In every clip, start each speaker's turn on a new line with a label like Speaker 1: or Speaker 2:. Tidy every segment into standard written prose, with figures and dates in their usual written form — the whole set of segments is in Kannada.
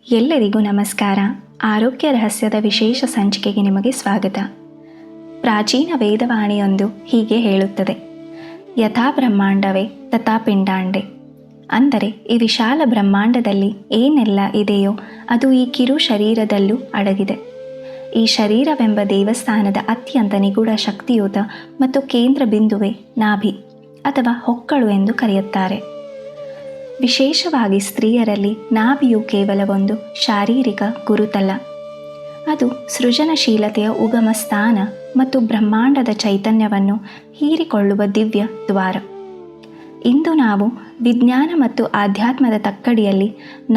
Speaker 1: ಎಲ್ಲರಿಗೂ ನಮಸ್ಕಾರ. ಆರೋಗ್ಯ ರಹಸ್ಯದ ವಿಶೇಷ ಸಂಚಿಕೆಗೆ ನಿಮಗೆ ಸ್ವಾಗತ. ಪ್ರಾಚೀನ ವೇದವಾಣಿಯೊಂದು ಹೀಗೆ ಹೇಳುತ್ತದೆ, ಯಥಾ ಬ್ರಹ್ಮಾಂಡವೇ ತಥಾ ಪಿಂಡಾಂಡೆ. ಅಂದರೆ ಈ ವಿಶಾಲ ಬ್ರಹ್ಮಾಂಡದಲ್ಲಿ ಏನೆಲ್ಲ ಇದೆಯೋ ಅದು ಈ ಕಿರು ಶರೀರದಲ್ಲೂ ಅಡಗಿದೆ. ಈ ಶರೀರವೆಂಬ ದೇವಸ್ಥಾನದ ಅತ್ಯಂತ ನಿಗೂಢ ಶಕ್ತಿಯುತ ಮತ್ತು ಕೇಂದ್ರ ಬಿಂದುವೆ ನಾಭಿ ಅಥವಾ ಹೊಕ್ಕಳು ಎಂದು ಕರೆಯುತ್ತಾರೆ. ವಿಶೇಷವಾಗಿ ಸ್ತ್ರೀಯರಲ್ಲಿ ನಾಭಿಯು ಕೇವಲ ಒಂದು ಶಾರೀರಿಕ ಗುರುತಲ್ಲ, ಅದು ಸೃಜನಶೀಲತೆಯ ಉಗಮ ಸ್ಥಾನ ಮತ್ತು ಬ್ರಹ್ಮಾಂಡದ ಚೈತನ್ಯವನ್ನು ಹೀರಿಕೊಳ್ಳುವ ದಿವ್ಯ ದ್ವಾರ. ಇಂದು ನಾವು ವಿಜ್ಞಾನ ಮತ್ತು ಆಧ್ಯಾತ್ಮದ ತಕ್ಕಡಿಯಲ್ಲಿ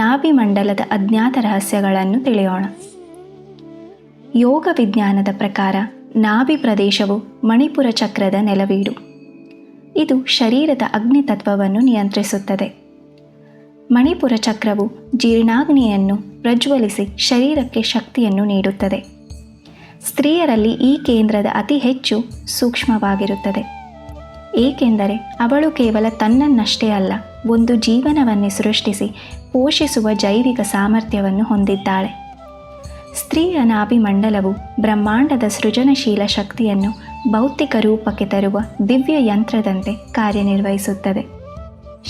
Speaker 1: ನಾಭಿ ಮಂಡಲದ ಅಜ್ಞಾತ ರಹಸ್ಯಗಳನ್ನು ತಿಳಿಯೋಣ. ಯೋಗ ವಿಜ್ಞಾನದ ಪ್ರಕಾರ ನಾಭಿ ಪ್ರದೇಶವು ಮಣಿಪುರ ಚಕ್ರದ ನೆಲವೀಡು. ಇದು ಶರೀರದ ಅಗ್ನಿತತ್ವವನ್ನು ನಿಯಂತ್ರಿಸುತ್ತದೆ. ಮಣಿಪುರ ಚಕ್ರವು ಜೀರ್ಣಾಗ್ನಿಯನ್ನು ಪ್ರಜ್ವಲಿಸಿ ಶರೀರಕ್ಕೆ ಶಕ್ತಿಯನ್ನು ನೀಡುತ್ತದೆ. ಸ್ತ್ರೀಯರಲ್ಲಿ ಈ ಕೇಂದ್ರದ ಅತಿ ಹೆಚ್ಚು ಸೂಕ್ಷ್ಮವಾಗಿರುತ್ತದೆ, ಏಕೆಂದರೆ ಅವಳು ಕೇವಲ ತನ್ನನ್ನಷ್ಟೇ ಅಲ್ಲ, ಒಂದು ಜೀವನವನ್ನೇ ಸೃಷ್ಟಿಸಿ ಪೋಷಿಸುವ ಜೈವಿಕ ಸಾಮರ್ಥ್ಯವನ್ನು ಹೊಂದಿದ್ದಾಳೆ. ಸ್ತ್ರೀಯ ನಾಭಿಮಂಡಲವು ಬ್ರಹ್ಮಾಂಡದ ಸೃಜನಶೀಲ ಶಕ್ತಿಯನ್ನು ಭೌತಿಕ ರೂಪಕ್ಕೆ ತರುವ ದಿವ್ಯ ಯಂತ್ರದಂತೆ ಕಾರ್ಯನಿರ್ವಹಿಸುತ್ತದೆ.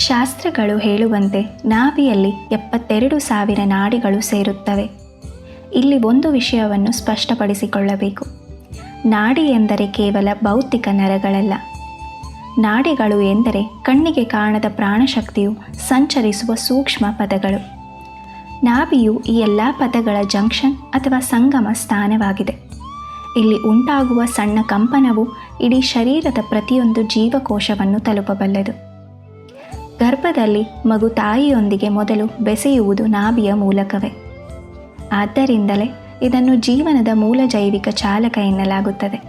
Speaker 1: ಶಾಸ್ತ್ರಗಳು ಹೇಳುವಂತೆ ನಾಭಿಯಲ್ಲಿ 72,000 ನಾಡಿಗಳು ಸೇರುತ್ತವೆ. ಇಲ್ಲಿ ಒಂದು ವಿಷಯವನ್ನು ಸ್ಪಷ್ಟಪಡಿಸಿಕೊಳ್ಳಬೇಕು. ನಾಡಿ ಎಂದರೆ ಕೇವಲ ಭೌತಿಕ ನರಗಳಲ್ಲ. ನಾಡಿಗಳು ಎಂದರೆ ಕಣ್ಣಿಗೆ ಕಾಣದ ಪ್ರಾಣಶಕ್ತಿಯು ಸಂಚರಿಸುವ ಸೂಕ್ಷ್ಮ ಪದಗಳು. ನಾಭಿಯು ಈ ಎಲ್ಲ ಪದಗಳ ಜಂಕ್ಷನ್ ಅಥವಾ ಸಂಗಮ ಸ್ಥಾನವಾಗಿದೆ. ಇಲ್ಲಿ ಉಂಟಾಗುವ ಸಣ್ಣ ಕಂಪನವು ಇಡೀ ಶರೀರದ ಪ್ರತಿಯೊಂದು ಜೀವಕೋಶವನ್ನು ತಲುಪಬಲ್ಲದು. ಗರ್ಭದಲ್ಲಿ ಮಗು ತಾಯಿಯೊಂದಿಗೆ ಮೊದಲು ಬೆಸೆಯುವುದು ನಾಭಿಯ ಮೂಲಕವೇ. ಆದ್ದರಿಂದಲೇ ಇದನ್ನು ಜೀವನದ ಮೂಲ ಜೈವಿಕ ಚಾಲಕ ಎನ್ನಲಾಗುತ್ತದೆ.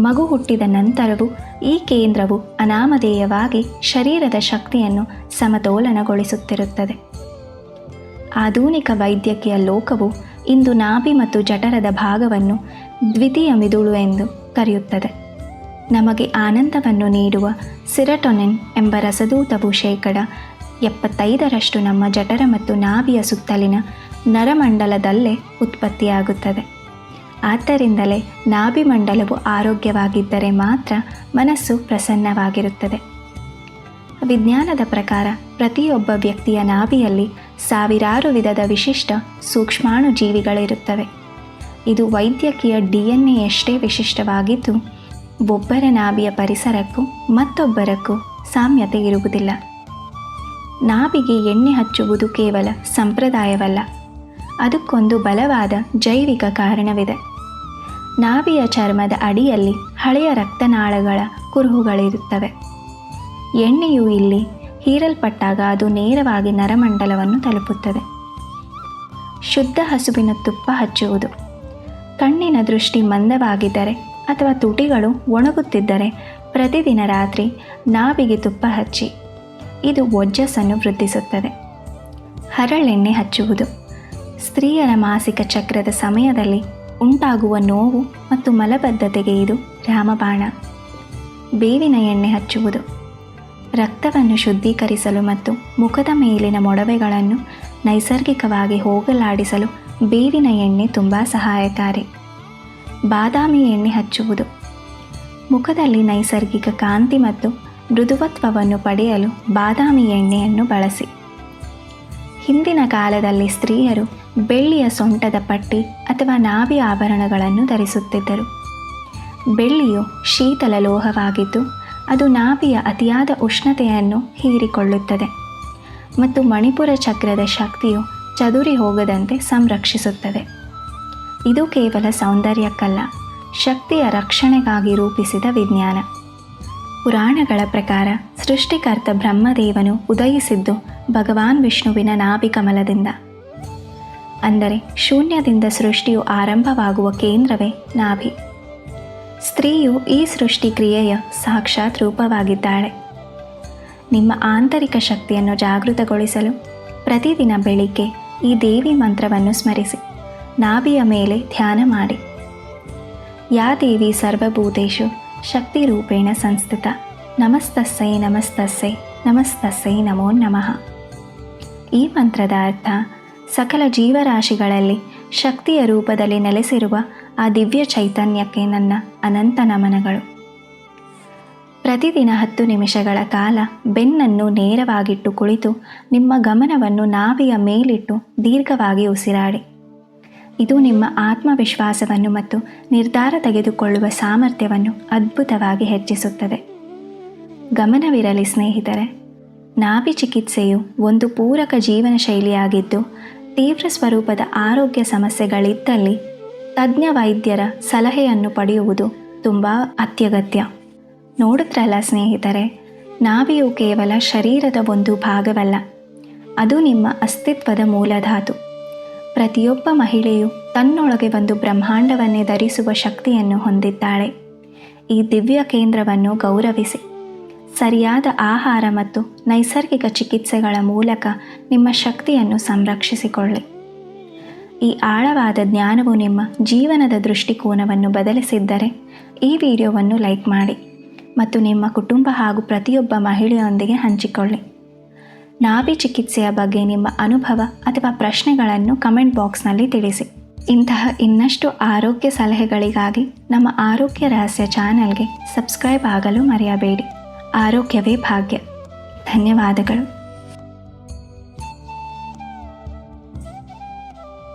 Speaker 1: ಮಗು ಹುಟ್ಟಿದ ನಂತರವೂ ಈ ಕೇಂದ್ರವು ಅನಾಮಧೇಯವಾಗಿ ಶರೀರದ ಶಕ್ತಿಯನ್ನು ಸಮತೋಲನಗೊಳಿಸುತ್ತಿರುತ್ತದೆ. ಆಧುನಿಕ ವೈದ್ಯಕೀಯ ಲೋಕವು ಇಂದು ನಾಭಿ ಮತ್ತು ಜಠರದ ಭಾಗವನ್ನು ದ್ವಿತೀಯ ಮಿದುಳು ಎಂದು ಕರೆಯುತ್ತದೆ. ನಮಗೆ ಆನಂದವನ್ನು ನೀಡುವ ಸಿರಟೊನಿನ್ ಎಂಬ ರಸದೂತವು 75% ನಮ್ಮ ಜಠರ ಮತ್ತು ನಾಭಿಯ ಸುತ್ತಲಿನ ನರಮಂಡಲದಲ್ಲೇ ಉತ್ಪತ್ತಿಯಾಗುತ್ತದೆ. ಆದ್ದರಿಂದಲೇ ನಾಭಿಮಂಡಲವು ಆರೋಗ್ಯವಾಗಿದ್ದರೆ ಮಾತ್ರ ಮನಸ್ಸು ಪ್ರಸನ್ನವಾಗಿರುತ್ತದೆ. ವಿಜ್ಞಾನದ ಪ್ರಕಾರ ಪ್ರತಿಯೊಬ್ಬ ವ್ಯಕ್ತಿಯ ನಾಭಿಯಲ್ಲಿ ಸಾವಿರಾರು ವಿಧದ ವಿಶಿಷ್ಟ ಸೂಕ್ಷ್ಮಾಣು ಜೀವಿಗಳಿರುತ್ತವೆ. ಇದು ವೈದ್ಯಕೀಯ DNA ವಿಶಿಷ್ಟವಾಗಿದ್ದು, ಒಬ್ಬರ ನಾಭಿಯ ಪರಿಸರಕ್ಕೂ ಮತ್ತೊಬ್ಬರಕ್ಕೂ ಸಾಮ್ಯತೆ ಇರುವುದಿಲ್ಲ. ನಾಭಿಗೆ ಎಣ್ಣೆ ಹಚ್ಚುವುದು ಕೇವಲ ಸಂಪ್ರದಾಯವಲ್ಲ, ಅದಕ್ಕೊಂದು ಬಲವಾದ ಜೈವಿಕ ಕಾರಣವಿದೆ. ನಾಭಿಯ ಚರ್ಮದ ಅಡಿಯಲ್ಲಿ ಹಳೆಯ ರಕ್ತನಾಳಗಳ ಕುರುಹುಗಳಿರುತ್ತವೆ. ಎಣ್ಣೆಯು ಇಲ್ಲಿ ಹೀರಲ್ಪಟ್ಟಾಗ ಅದು ನೇರವಾಗಿ ನರಮಂಡಲವನ್ನು ತಲುಪುತ್ತದೆ. ಶುದ್ಧ ಹಸುವಿನ ತುಪ್ಪ ಹಚ್ಚುವುದು. ಕಣ್ಣಿನ ದೃಷ್ಟಿ ಮಂದವಾಗಿದ್ದರೆ ಅಥವಾ ತುಟಿಗಳು ಒಣಗುತ್ತಿದ್ದರೆ ಪ್ರತಿದಿನ ರಾತ್ರಿ ನಾಭಿಗೆ ತುಪ್ಪ ಹಚ್ಚಿ. ಇದು ಓಜಸ್ಸನ್ನು ವೃದ್ಧಿಸುತ್ತದೆ. ಹರಳೆಣ್ಣೆ ಹಚ್ಚುವುದು. ಸ್ತ್ರೀಯರ ಮಾಸಿಕ ಚಕ್ರದ ಸಮಯದಲ್ಲಿ ಉಂಟಾಗುವ ನೋವು ಮತ್ತು ಮಲಬದ್ಧತೆಗೆ ಇದು ರಾಮಬಾಣ. ಬೇವಿನ ಎಣ್ಣೆ ಹಚ್ಚುವುದು. ರಕ್ತವನ್ನು ಶುದ್ಧೀಕರಿಸಲು ಮತ್ತು ಮುಖದ ಮೇಲಿನ ಮೊಡವೆಗಳನ್ನು ನೈಸರ್ಗಿಕವಾಗಿ ಹೋಗಲಾಡಿಸಲು ಬೇವಿನ ಎಣ್ಣೆ ತುಂಬ ಸಹಾಯಕಾರಿ. ಬಾದಾಮಿ ಎಣ್ಣೆ ಹಚ್ಚುವುದು. ಮುಖದಲ್ಲಿ ನೈಸರ್ಗಿಕ ಕಾಂತಿ ಮತ್ತು ಮೃದುವತ್ವವನ್ನು ಪಡೆಯಲು ಬಾದಾಮಿ ಎಣ್ಣೆಯನ್ನು ಬಳಸಿ. ಹಿಂದಿನ ಕಾಲದಲ್ಲಿ ಸ್ತ್ರೀಯರು ಬೆಳ್ಳಿಯ ಸೊಂಟದ ಪಟ್ಟಿ ಅಥವಾ ನಾಭಿ ಆಭರಣಗಳನ್ನು ಧರಿಸುತ್ತಿದ್ದರು. ಬೆಳ್ಳಿಯು ಶೀತಲ ಲೋಹವಾಗಿದ್ದು, ಅದು ನಾಭಿಯ ಅತಿಯಾದ ಉಷ್ಣತೆಯನ್ನು ಹೀರಿಕೊಳ್ಳುತ್ತದೆ ಮತ್ತು ಮಣಿಪುರ ಚಕ್ರದ ಶಕ್ತಿಯು ಚದುರಿ ಹೋಗದಂತೆ ಸಂರಕ್ಷಿಸುತ್ತದೆ. ಇದು ಕೇವಲ ಸೌಂದರ್ಯಕ್ಕಲ್ಲ, ಶಕ್ತಿಯ ರಕ್ಷಣೆಗಾಗಿ ರೂಪಿಸಿದ ವಿಜ್ಞಾನ. ಪುರಾಣಗಳ ಪ್ರಕಾರ ಸೃಷ್ಟಿಕರ್ತ ಬ್ರಹ್ಮದೇವನು ಉದಯಿಸಿದ್ದು ಭಗವಾನ್ ವಿಷ್ಣುವಿನ ನಾಭಿಕಮಲದಿಂದ. ಅಂದರೆ ಶೂನ್ಯದಿಂದ ಸೃಷ್ಟಿಯು ಆರಂಭವಾಗುವ ಕೇಂದ್ರವೇ ನಾಭಿ. ಸ್ತ್ರೀಯು ಈ ಸೃಷ್ಟಿ ಕ್ರಿಯೆಯ ಸಾಕ್ಷಾತ್ ರೂಪವಾಗಿದ್ದಾಳೆ. ನಿಮ್ಮ ಆಂತರಿಕ ಶಕ್ತಿಯನ್ನು ಜಾಗೃತಗೊಳಿಸಲು ಪ್ರತಿದಿನ ಬೆಳಿಗ್ಗೆ ಈ ದೇವಿ ಮಂತ್ರವನ್ನು ಸ್ಮರಿಸಿ ನಾಭಿಯ ಮೇಲೆ ಧ್ಯಾನ ಮಾಡಿ. ಯಾ ದೇವಿ ಸರ್ವಭೂತೇಷು ಶಕ್ತಿರೂಪೇಣ ಸಂಸ್ಥಿತ ನಮಸ್ತಸ್ಸೈ ನಮಸ್ತಸ್ಸೈ ನಮಸ್ತಸ್ಸೈ ನಮೋ ನಮಃ. ಈ ಮಂತ್ರದ ಅರ್ಥ, ಸಕಲ ಜೀವರಾಶಿಗಳಲ್ಲಿ ಶಕ್ತಿಯ ರೂಪದಲ್ಲಿ ನೆಲೆಸಿರುವ ಆ ದಿವ್ಯ ಚೈತನ್ಯಕ್ಕೆ ನನ್ನ ಅನಂತ ನಮನಗಳು. ಪ್ರತಿದಿನ 10 ನಿಮಿಷಗಳ ಕಾಲ ಬೆನ್ನನ್ನು ನೇರವಾಗಿಟ್ಟು ಕುಳಿತು ನಿಮ್ಮ ಗಮನವನ್ನು ನಾಭಿಯ ಮೇಲಿಟ್ಟು ದೀರ್ಘವಾಗಿ ಉಸಿರಾಡಿ. ಇದು ನಿಮ್ಮ ಆತ್ಮವಿಶ್ವಾಸವನ್ನು ಮತ್ತು ನಿರ್ಧಾರ ತೆಗೆದುಕೊಳ್ಳುವ ಸಾಮರ್ಥ್ಯವನ್ನು ಅದ್ಭುತವಾಗಿ ಹೆಚ್ಚಿಸುತ್ತದೆ. ಗಮನವಿರಲಿ ಸ್ನೇಹಿತರೆ, ನಾಭಿ ಚಿಕಿತ್ಸೆಯು ಒಂದು ಪೂರಕ ಜೀವನ ಶೈಲಿಯಾಗಿದ್ದು, ತೀವ್ರ ಸ್ವರೂಪದ ಆರೋಗ್ಯ ಸಮಸ್ಯೆಗಳಿದ್ದಲ್ಲಿ ತಜ್ಞ ವೈದ್ಯರ ಸಲಹೆಯನ್ನು ಪಡೆಯುವುದು ತುಂಬ ಅತ್ಯಗತ್ಯ. ನೋಡುತ್ತರಲ್ಲ ಸ್ನೇಹಿತರೆ, ನಾಭಿಯು ಕೇವಲ ಶರೀರದ ಒಂದು ಭಾಗವಲ್ಲ, ಅದು ನಿಮ್ಮ ಅಸ್ತಿತ್ವದ ಮೂಲಧಾತು. ಪ್ರತಿಯೊಬ್ಬ ಮಹಿಳೆಯು ತನ್ನೊಳಗೆ ಒಂದು ಬ್ರಹ್ಮಾಂಡವನ್ನೇ ಧರಿಸುವ ಶಕ್ತಿಯನ್ನು ಹೊಂದಿದ್ದಾಳೆ. ಈ ದಿವ್ಯ ಕೇಂದ್ರವನ್ನು ಗೌರವಿಸಿ, ಸರಿಯಾದ ಆಹಾರ ಮತ್ತು ನೈಸರ್ಗಿಕ ಚಿಕಿತ್ಸೆಗಳ ಮೂಲಕ ನಿಮ್ಮ ಶಕ್ತಿಯನ್ನು ಸಂರಕ್ಷಿಸಿಕೊಳ್ಳಿ. ಈ ಆಳವಾದ ಜ್ಞಾನವು ನಿಮ್ಮ ಜೀವನದ ದೃಷ್ಟಿಕೋನವನ್ನು ಬದಲಿಸಿದ್ದರೆ ಈ ವಿಡಿಯೋವನ್ನು ಲೈಕ್ ಮಾಡಿ ಮತ್ತು ನಿಮ್ಮ ಕುಟುಂಬ ಹಾಗೂ ಪ್ರತಿಯೊಬ್ಬ ಮಹಿಳೆಯೊಂದಿಗೆ ಹಂಚಿಕೊಳ್ಳಿ. ನಾಭಿ ಚಿಕಿತ್ಸೆಯ ಬಗ್ಗೆ ನಿಮ್ಮ ಅನುಭವ ಅಥವಾ ಪ್ರಶ್ನೆಗಳನ್ನು ಕಮೆಂಟ್ ಬಾಕ್ಸ್ನಲ್ಲಿ ತಿಳಿಸಿ. ಇಂತಹ ಇನ್ನಷ್ಟು ಆರೋಗ್ಯ ಸಲಹೆಗಳಿಗಾಗಿ ನಮ್ಮ ಆರೋಗ್ಯ ರಹಸ್ಯ ಚಾನೆಲ್ಗೆ ಸಬ್ಸ್ಕ್ರೈಬ್ ಆಗಲು ಮರೆಯಬೇಡಿ. ಆರೋಗ್ಯವೇ ಭಾಗ್ಯ. ಧನ್ಯವಾದಗಳು.